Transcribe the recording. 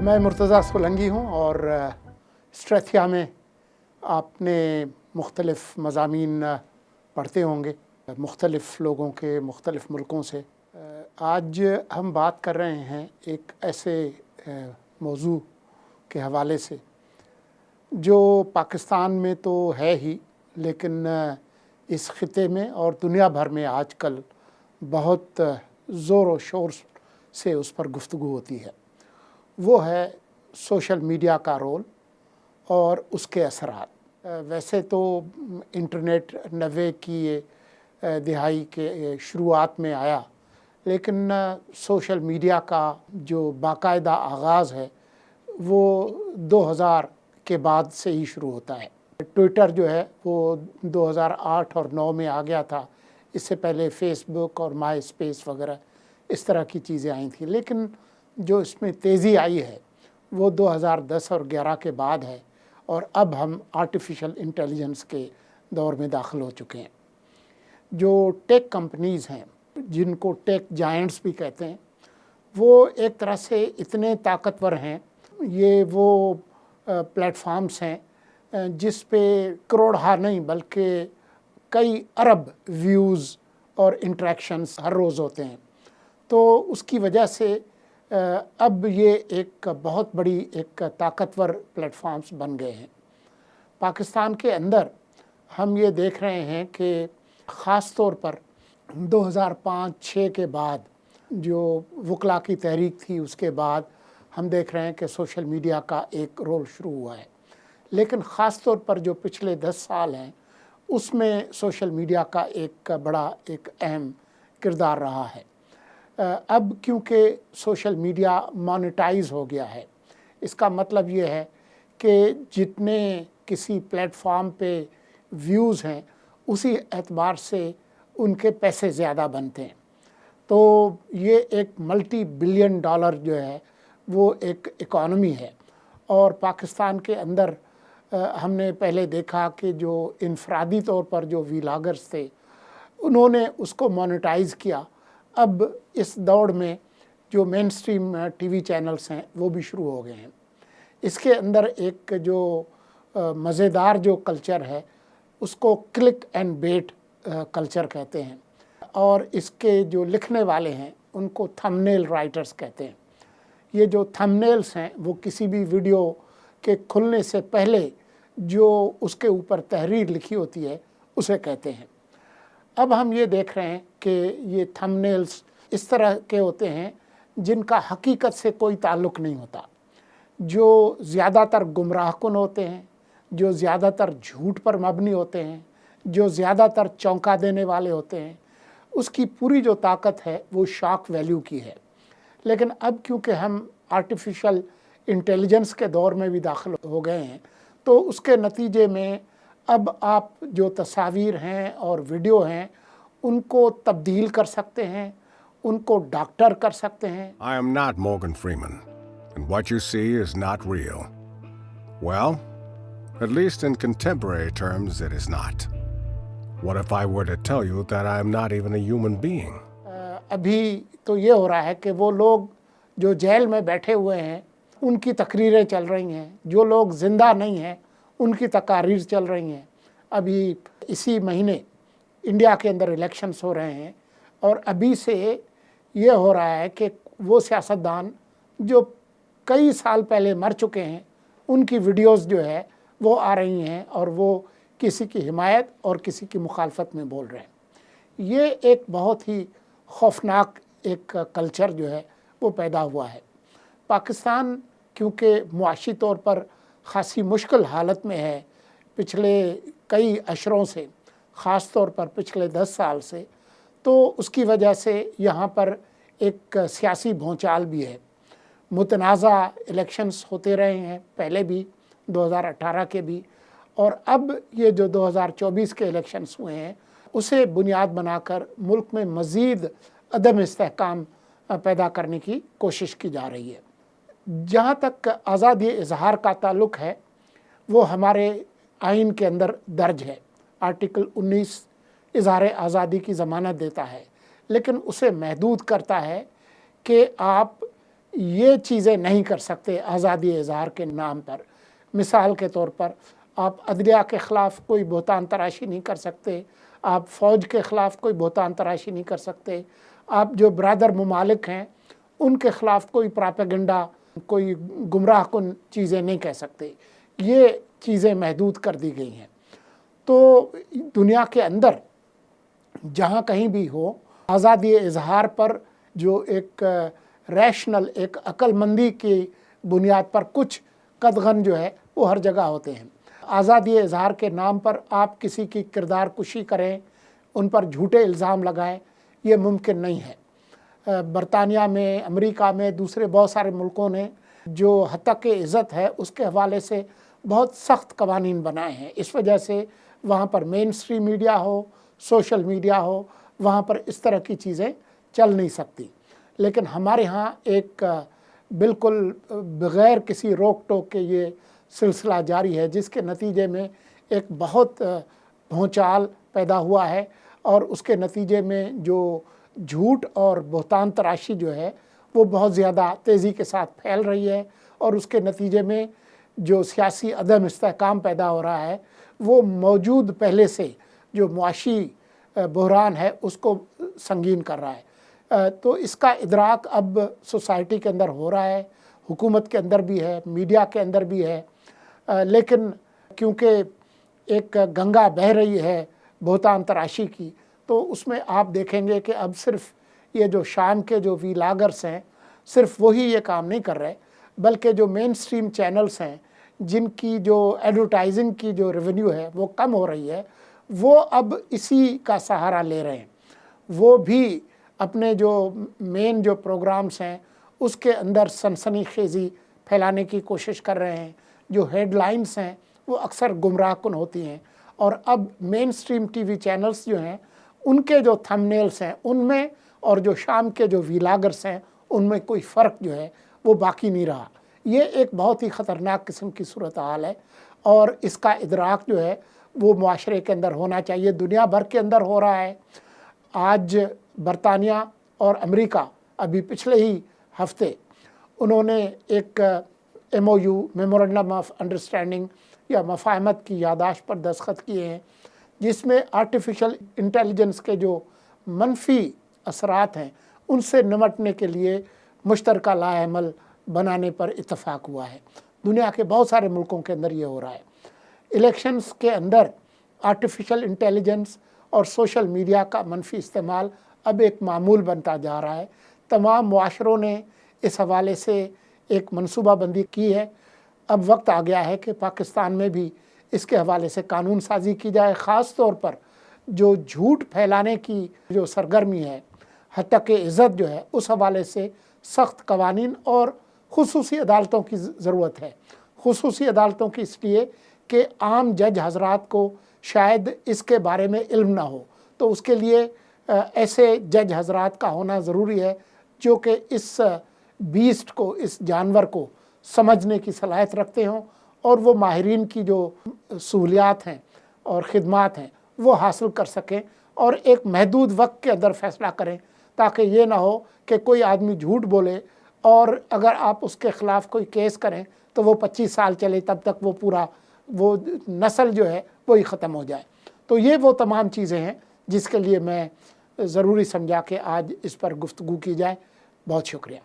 मैं मुर्तज़ा सोलंगी हूँ और स्ट्रेथिया में आपने मुख्तलिफ़ मज़ामीन पढ़ते होंगे मुख्तलिफ़ लोगों के मुख्तलिफ़ मुल्कों से। आज हम बात कर रहे हैं एक ऐसे मौजू के हवाले से जो पाकिस्तान में तो है ही, लेकिन इस ख़ित्ते में और दुनिया भर में आजकल बहुत ज़ोर व शोर से उस पर गुफ्तगू होती है। वो है सोशल मीडिया का रोल और उसके असरात। वैसे तो इंटरनेट 90 की दिहाई के शुरुआत में आया, लेकिन सोशल मीडिया का जो बाकायदा आगाज़ है वो 2000 के बाद से ही शुरू होता है। ट्विटर जो है वो 2008 और 9 में आ गया था। इससे पहले फेसबुक और माई स्पेस वगैरह इस तरह की चीज़ें आई थी, लेकिन जो इसमें तेज़ी आई है वो 2010 और 11 के बाद है और अब हम आर्टिफिशियल इंटेलिजेंस के दौर में दाखिल हो चुके हैं। जो टेक कंपनीज़ हैं, जिनको टेक जायंट्स भी कहते हैं, वो एक तरह से इतने ताकतवर हैं। ये वो प्लेटफॉर्म्स हैं जिस पे करोड़हा नहीं बल्कि कई अरब व्यूज़ और इंटरेक्शंस हर रोज़ होते हैं। तो उसकी वजह से अब ये एक बहुत बड़ी एक ताकतवर प्लेटफॉर्म्स बन गए हैं। पाकिस्तान के अंदर हम ये देख रहे हैं कि ख़ास तौर पर 2005-06 के बाद जो वकला की तहरीक थी, उसके बाद हम देख रहे हैं कि सोशल मीडिया का एक रोल शुरू हुआ है। लेकिन ख़ास तौर पर जो पिछले 10 साल हैं उसमें सोशल मीडिया का एक बड़ा एक अहम किरदार रहा है। अब क्योंकि सोशल मीडिया मोनेटाइज हो गया है, इसका मतलब ये है कि जितने किसी प्लेटफॉर्म पे व्यूज़ हैं उसी एतबार से उनके पैसे ज़्यादा बनते हैं। तो ये एक मल्टी बिलियन डॉलर जो है वो एक इकॉनमी है। और पाकिस्तान के अंदर हमने पहले देखा कि जो इनफरादी तौर पर जो व्लॉगर्स थे उन्होंने उसको मोनेटाइज़ किया। अब इस दौड़ में जो मेन स्ट्रीम टीवी चैनल्स हैं वो भी शुरू हो गए हैं। इसके अंदर एक जो मज़ेदार जो कल्चर है उसको क्लिक एंड बेट कल्चर कहते हैं, और इसके जो लिखने वाले हैं उनको थंबनेल राइटर्स कहते हैं। ये जो थंबनेल्स हैं वो किसी भी वीडियो के खुलने से पहले जो उसके ऊपर तहरीर लिखी होती है उसे कहते हैं। अब हम ये देख रहे हैं कि ये थंबनेल्स इस तरह के होते हैं जिनका हकीकत से कोई ताल्लुक़ नहीं होता, जो ज़्यादातर गुमराहकुन होते हैं, जो ज़्यादातर झूठ पर मबनी होते हैं, जो ज़्यादातर चौंका देने वाले होते हैं। उसकी पूरी जो ताकत है वो शॉक वैल्यू की है। लेकिन अब क्योंकि हम आर्टिफिशियल इंटेलिजेंस के दौर में भी दाखिल हो गए हैं, तो उसके नतीजे में अब आप जो तस्वीर हैं और वीडियो हैं उनको तब्दील कर सकते हैं, उनको डॉक्टर कर सकते हैं। I am not Morgan Freeman, and what you see is not real. Well, at least in contemporary terms it is not. What if I were to tell you that I am not even a human being? अभी तो ये हो रहा है कि वो लोग जो जेल में बैठे हुए हैं उनकी तकरीरें चल रही हैं, जो लोग ज़िंदा नहीं हैं उनकी तकारीर चल रही हैं। अभी इसी महीने इंडिया के अंदर इलेक्शंस हो रहे हैं और अभी से ये हो रहा है कि वो सियासतदान जो कई साल पहले मर चुके हैं उनकी वीडियोस जो है वो आ रही हैं और वो किसी की हिमायत और किसी की मुखालफत में बोल रहे हैं। ये एक बहुत ही खौफनाक एक कल्चर जो है वो पैदा हुआ है। पाकिस्तान क्योंकि मुआशी तौर पर ख़ासी मुश्किल हालत में है पिछले कई अशरों से, ख़ास तौर पर पिछले 10 साल से, तो उसकी वजह से यहाँ पर एक सियासी भूचाल भी है। मुतनाज़ा इलेक्शंस होते रहे हैं, पहले भी 2018 के भी, और अब ये जो 2024 के इलेक्शंस हुए हैं उसे बुनियाद बनाकर मुल्क में मज़ीद अदम इस्तेहकाम पैदा करने की कोशिश की जा रही है। जहाँ तक आज़ादी इज़हार का ताल्लुक़ है वो हमारे आइन के अंदर दर्ज है। आर्टिकल 19 इज़हार आज़ादी की ज़मानत देता है, लेकिन उसे महदूद करता है कि आप یہ چیزیں نہیں کر سکتے آزادی اظہار کے نام پر۔ مثال کے طور پر آپ عدلیہ کے خلاف کوئی بہتان تراشی نہیں کر سکتے، آپ فوج کے خلاف کوئی بہتان تراشی نہیں کر سکتے، آپ جو برادر ممالک ہیں ان کے خلاف کوئی پراپیگنڈا، کوئی گمراہ کن چیزیں نہیں کہہ سکتے۔ یہ چیزیں محدود کر دی گئی ہیں۔ تو دنیا کے اندر جہاں کہیں بھی ہو، آزادی اظہار پر جو ایک ریشنل، ایک عقل مندی کی بنیاد پر کچھ قدغن جو ہے وہ ہر جگہ ہوتے ہیں۔ آزادی اظہار کے نام پر آپ کسی کی کردار کشی کریں، ان پر جھوٹے الزام لگائیں، یہ ممکن نہیں ہے۔ برطانیہ میں، امریکہ میں، دوسرے بہت سارے ملکوں نے جو حتیٰ کہ عزت ہے اس کے حوالے سے بہت سخت قوانین بنائے ہیں۔ اس وجہ سے وہاں پر مین اسٹریم میڈیا ہو، سوشل میڈیا ہو، وہاں پر اس طرح کی چیزیں چل نہیں سکتی۔ لیکن ہمارے ہاں ایک بالکل بغیر کسی روک ٹوک کے یہ سلسلہ جاری ہے، جس کے نتیجے میں ایک بہت بھونچال پیدا ہوا ہے، اور اس کے نتیجے میں جو جھوٹ اور بہتان تراشی جو ہے وہ بہت زیادہ تیزی کے ساتھ پھیل رہی ہے، اور اس کے نتیجے میں جو سیاسی عدم استحکام پیدا ہو رہا ہے وہ موجود پہلے سے جو معاشی بحران ہے اس کو سنگین کر رہا ہے۔ تو اس کا ادراک اب سوسائٹی کے اندر ہو رہا ہے، حکومت کے اندر بھی ہے، میڈیا کے اندر بھی ہے، لیکن کیونکہ ایک گنگا بہہ رہی ہے بہتان تراشی کی، تو اس میں آپ دیکھیں گے کہ اب صرف یہ جو شام کے جو ویلاگرس ہیں صرف وہی یہ کام نہیں کر رہے، بلکہ جو مین سٹریم چینلز ہیں جن کی جو ایڈورٹائزنگ کی جو ریونیو ہے وہ کم ہو رہی ہے، وہ اب اسی کا سہارا لے رہے ہیں۔ وہ بھی اپنے جو مین جو پروگرامز ہیں اس کے اندر سنسنی خیزی پھیلانے کی کوشش کر رہے ہیں، جو ہیڈ لائنز ہیں وہ اکثر گمراہ کن ہوتی ہیں، اور اب مین سٹریم ٹی وی چینلز جو ہیں ان کے جو تھم نیلز ہیں ان میں اور جو شام کے جو ویلاگرس ہیں ان میں کوئی فرق جو ہے وہ باقی نہیں رہا۔ یہ ایک بہت ہی خطرناک قسم کی صورتحال ہے، اور اس کا ادراک جو ہے وہ معاشرے کے اندر ہونا چاہیے، دنیا بھر کے اندر ہو رہا ہے۔ آج برطانیہ اور امریکہ ابھی پچھلے ہی ہفتے انہوں نے ایک MOU میمورنڈم آف انڈرسٹینڈنگ یا مفاہمت کی یادداشت پر دستخط کیے ہیں، جس میں آرٹیفیشل انٹیلیجنس کے جو منفی اثرات ہیں ان سے نمٹنے کے لیے مشترکہ لائحہ عمل بنانے پر اتفاق ہوا ہے۔ دنیا کے بہت سارے ملکوں کے اندر یہ ہو رہا ہے۔ الیکشنز کے اندر آرٹیفیشل انٹیلیجنس اور سوشل میڈیا کا منفی استعمال اب ایک معمول بنتا جا رہا ہے۔ تمام معاشروں نے اس حوالے سے ایک منصوبہ بندی کی ہے۔ اب وقت آ گیا ہے کہ پاکستان میں بھی اس کے حوالے سے قانون سازی کی جائے، خاص طور پر جو جھوٹ پھیلانے کی جو سرگرمی ہے، حتیٰ کہ عزت جو ہے، اس حوالے سے سخت قوانین اور خصوصی عدالتوں کی ضرورت ہے۔ خصوصی عدالتوں کی اس لیے کہ عام جج حضرات کو شاید اس کے بارے میں علم نہ ہو، تو اس کے لیے ایسے جج حضرات کا ہونا ضروری ہے جو کہ اس بیسٹ کو، اس جانور کو سمجھنے کی صلاحیت رکھتے ہوں، اور وہ ماہرین کی جو سہولیات ہیں اور خدمات ہیں وہ حاصل کر سکیں، اور ایک محدود وقت کے اندر فیصلہ کریں، تاکہ یہ نہ ہو کہ کوئی آدمی جھوٹ بولے اور اگر آپ اس کے خلاف کوئی کیس کریں تو وہ 25 سال چلے، تب تک وہ پورا وہ نسل جو ہے وہی ختم ہو جائے۔ تو یہ وہ تمام چیزیں ہیں جس کے لیے میں ضروری سمجھا کہ آج اس پر گفتگو کی جائے۔ بہت شکریہ۔